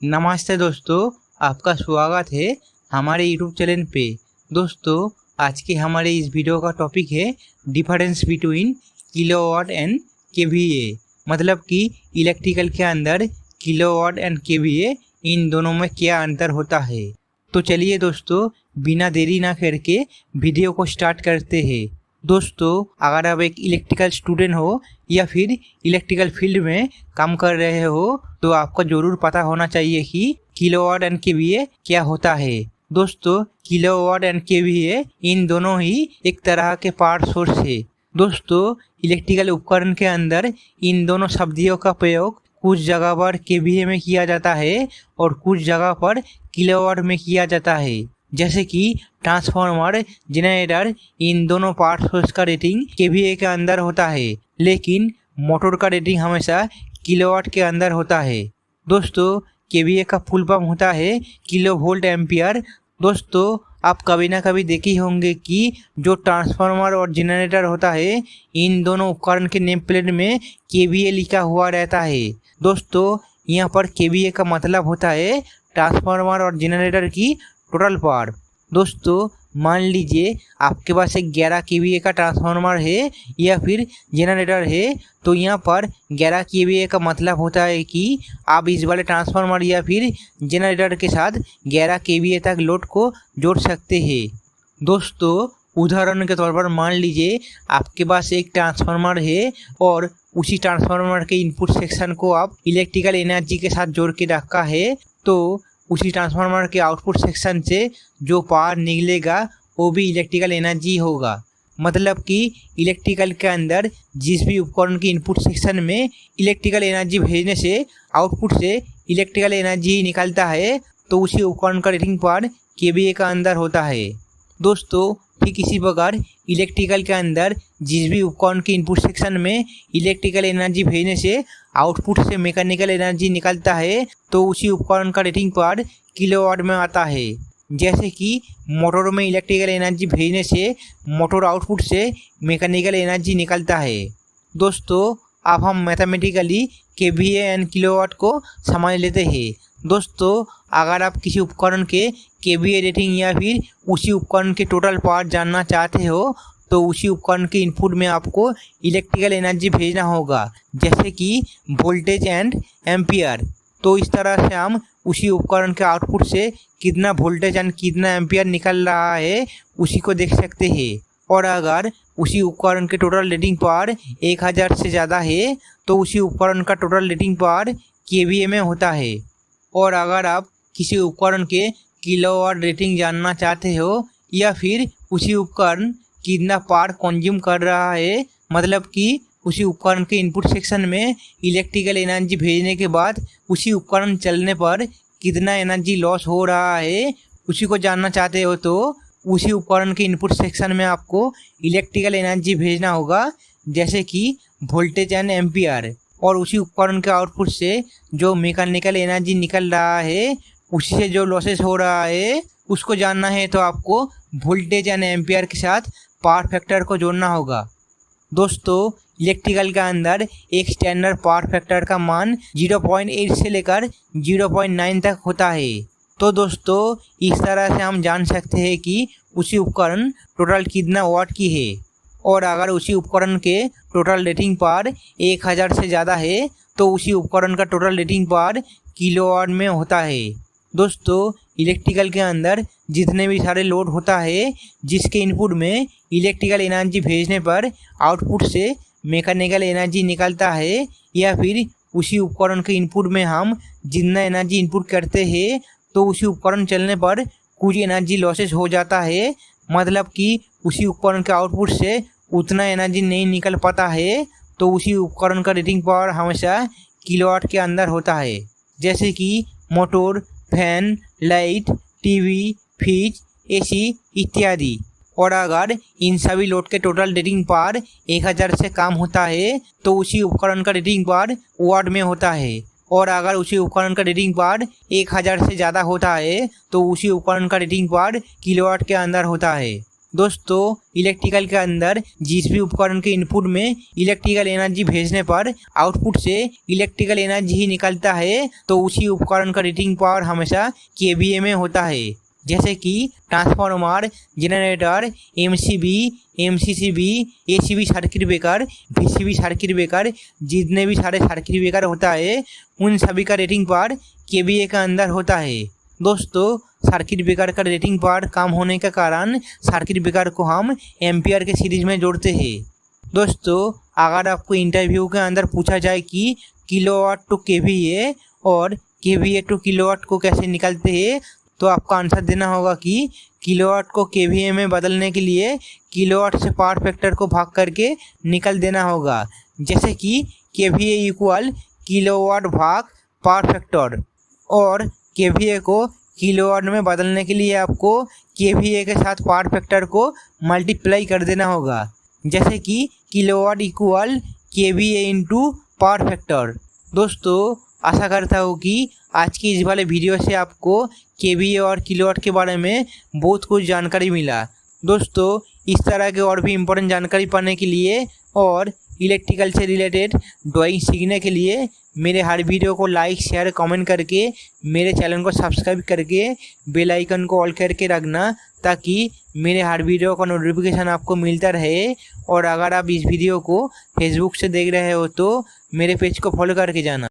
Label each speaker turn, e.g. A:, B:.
A: नमस्ते दोस्तों, आपका स्वागत है हमारे यूट्यूब चैनल पे। दोस्तों, आज के हमारे इस वीडियो का टॉपिक है difference between kilowatt and KVA. मतलब कि इलेक्ट्रिकल के अंदर किलोवाट एंड केवीए इन दोनों में क्या अंतर होता है। तो चलिए दोस्तों, बिना देरी ना करके वीडियो को स्टार्ट करते हैं। दोस्तों, अगर आप एक इलेक्ट्रिकल स्टूडेंट हो या फिर इलेक्ट्रिकल फील्ड में काम कर रहे हो तो आपको ज़रूर पता होना चाहिए कि किलोवाट एंड केवीए क्या होता है। दोस्तों, किलोवाट एंड केवीए इन दोनों ही एक तरह के पावर सोर्स है। दोस्तों, इलेक्ट्रिकल उपकरण के अंदर इन दोनों शब्दों का प्रयोग कुछ जगह पर केवीए में किया जाता है और कुछ जगह पर किलोवाट में किया जाता है। जैसे कि ट्रांसफार्मर, जनरेटर, इन दोनों पावर सोर्स का रेटिंग केवीए के अंदर होता है, लेकिन मोटर का रेटिंग हमेशा किलोवाट के अंदर होता है। दोस्तों, केवीए का फुल फॉर्म होता है किलो वोल्ट एम्पियर। दोस्तों, आप कभी ना कभी देखे होंगे कि जो ट्रांसफार्मर और जनरेटर होता है, इन दोनों उपकरण के नेम प्लेट में केवीए लिखा हुआ रहता है। दोस्तों, यहाँ पर केवीए का मतलब होता है ट्रांसफार्मर और जनरेटर की टोटल पावर। दोस्तों, मान लीजिए आपके पास एक 11 केवीए का ट्रांसफार्मर है या फिर जनरेटर है, तो यहाँ पर 11 केवीए का मतलब होता है कि आप इस वाले ट्रांसफार्मर या फिर जनरेटर के साथ 11 केवीए तक लोड को जोड़ सकते हैं। दोस्तों, उदाहरण के तौर पर मान लीजिए आपके पास एक ट्रांसफार्मर है और उसी ट्रांसफार्मर के इनपुट सेक्शन को आप इलेक्ट्रिकल एनर्जी के साथ जोड़ के रखा है, तो उसी ट्रांसफार्मर के आउटपुट सेक्शन से जो पावर निकलेगा वो भी इलेक्ट्रिकल एनर्जी होगा। मतलब कि इलेक्ट्रिकल के अंदर जिस भी उपकरण के इनपुट सेक्शन में इलेक्ट्रिकल एनर्जी भेजने से आउटपुट से इलेक्ट्रिकल एनर्जी निकलता है, तो उसी उपकरण का रेटिंग पावर केवीए का अंदर होता है। दोस्तों, ठीक इसी प्रकार इलेक्ट्रिकल के अंदर जिस भी उपकरण के इनपुट सेक्शन में इलेक्ट्रिकल एनर्जी भेजने से आउटपुट से मैकेनिकल एनर्जी निकलता है, तो उसी उपकरण का रेटिंग पावर किलोवाट में आता है। जैसे कि मोटर में इलेक्ट्रिकल एनर्जी भेजने से मोटर आउटपुट से मैकेनिकल एनर्जी निकलता है। दोस्तों, अब हम मैथमेटिकली केवीए एंड किलोवाट को समझ लेते हैं। दोस्तों, अगर आप किसी उपकरण के केवीए रेटिंग या फिर उसी उपकरण के टोटल पावर जानना चाहते हो, तो उसी उपकरण के इनपुट में आपको इलेक्ट्रिकल एनर्जी भेजना होगा, जैसे कि वोल्टेज एंड एम्पियर। तो इस तरह से हम उसी उपकरण के आउटपुट से कितना वोल्टेज एंड कितना एम्पियर निकल रहा है उसी को देख सकते हैं। और अगर उसी उपकरण के टोटल रेटिंग पावर 1000 से ज़्यादा है, तो उसी उपकरण का टोटल रेटिंग पावर केवीए में होता है। और अगर आप किसी उपकरण के किलोवाट रेटिंग जानना चाहते हो या फिर उसी उपकरण कितना पावर कंज्यूम कर रहा है, मतलब कि उसी उपकरण के इनपुट सेक्शन में इलेक्ट्रिकल एनर्जी भेजने के बाद उसी उपकरण चलने पर कितना एनर्जी लॉस हो रहा है, उसी को जानना चाहते हो, तो उसी उपकरण के इनपुट सेक्शन में आपको इलेक्ट्रिकल एनर्जी भेजना होगा, जैसे कि वोल्टेज एंड एम्पियर। और उसी उपकरण के आउटपुट से जो मैकेनिकल एनर्जी निकल रहा है, उसी से जो लॉसेस हो रहा है, उसको जानना है तो आपको वोल्टेज एंड एम्पियर के साथ पावर फैक्टर को जोड़ना होगा। दोस्तों, इलेक्ट्रिकल के अंदर एक स्टैंडर्ड पावर फैक्टर का मान 0.8 से लेकर 0.9 तक होता है। तो दोस्तों, इस तरह से हम जान सकते हैं कि उसी उपकरण टोटल कितना वाट की है। और अगर उसी उपकरण के टोटल रेटिंग पावर 1000 से ज़्यादा है, तो उसी उपकरण का टोटल रेटिंग पावर किलोवाट में होता है। दोस्तों, इलेक्ट्रिकल के अंदर जितने भी सारे लोड होता है, जिसके इनपुट में इलेक्ट्रिकल एनर्जी भेजने पर आउटपुट से मैकेनिकल एनर्जी निकलता है, या फिर उसी उपकरण के इनपुट में हम जितना एनर्जी इनपुट करते हैं, तो उसी उपकरण चलने पर कुछ एनर्जी लॉसेस हो जाता है, मतलब कि उसी उपकरण के आउटपुट से उतना एनर्जी नहीं निकल पाता है, तो उसी उपकरण का रेटिंग पावर हमेशा किलोवाट के अंदर होता है। जैसे कि motor, fan, light, TV, fridge, AC इत्यादि। और अगर इन सभी लोड के टोटल रेटिंग पावर 1000 से कम होता है, तो उसी उपकरण का रेटिंग पावर वाट में होता है। और अगर उसी उपकरण का रेटिंग पावर 1000 से ज़्यादा होता है, तो उसी उपकरण का रेटिंग पावर किलोवाट के अंदर होता है। दोस्तों इलेक्ट्रिकल के अंदर जिस भी उपकरण के इनपुट में इलेक्ट्रिकल एनर्जी भेजने पर आउटपुट से इलेक्ट्रिकल एनर्जी ही निकलता है, तो उसी उपकरण का रेटिंग पावर हमेशा केवीए में होता है। जैसे कि transformer, generator, MCB, MCCB, ACB circuit breaker, VCB circuit breaker, जितने भी सारे सर्किट ब्रेकर होता है उन सभी का रेटिंग पावर केवीए के अंदर होता है। दोस्तों सर्किट ब्रेकर का रेटिंग पावर कम होने के कारण सर्किट ब्रेकर को हम एम्पियर के सीरीज में जोड़ते हैं। दोस्तों अगर आपको इंटरव्यू के अंदर पूछा जाए कि किलोवाट टू केवीए और केवीए टू किलोवाट को कैसे निकालते हैं, तो आपका आंसर देना होगा कि किलोवाट को केवीए में बदलने के लिए किलोवाट से पावर फैक्टर को भाग करके निकल देना होगा। जैसे कि केवीए इक्वल किलोवाट भाग पावर फैक्टर, और केवीए को किलोवाट में बदलने के लिए आपको केवीए के साथ पावर फैक्टर को मल्टीप्लाई कर देना होगा। जैसे कि kilowatt equal KVA into power factor. दोस्तों आशा करता हूँ कि आज की इस वाले वीडियो से आपको केवीए और किलोवाट के बारे में बहुत कुछ जानकारी मिला। दोस्तों इस तरह के और भी इम्पोर्टेंट जानकारी पाने के लिए और इलेक्ट्रिकल से रिलेटेड ड्राइंग सीखने के लिए मेरे हर वीडियो को लाइक, शेयर, कमेंट करके मेरे चैनल को सब्सक्राइब करके बेल आइकन को ऑल करके रखना, ताकि मेरे हर वीडियो का नोटिफिकेशन आपको मिलता रहे। और अगर आप इस वीडियो को फेसबुक से देख रहे हो तो मेरे पेज को फॉलो करके जाना।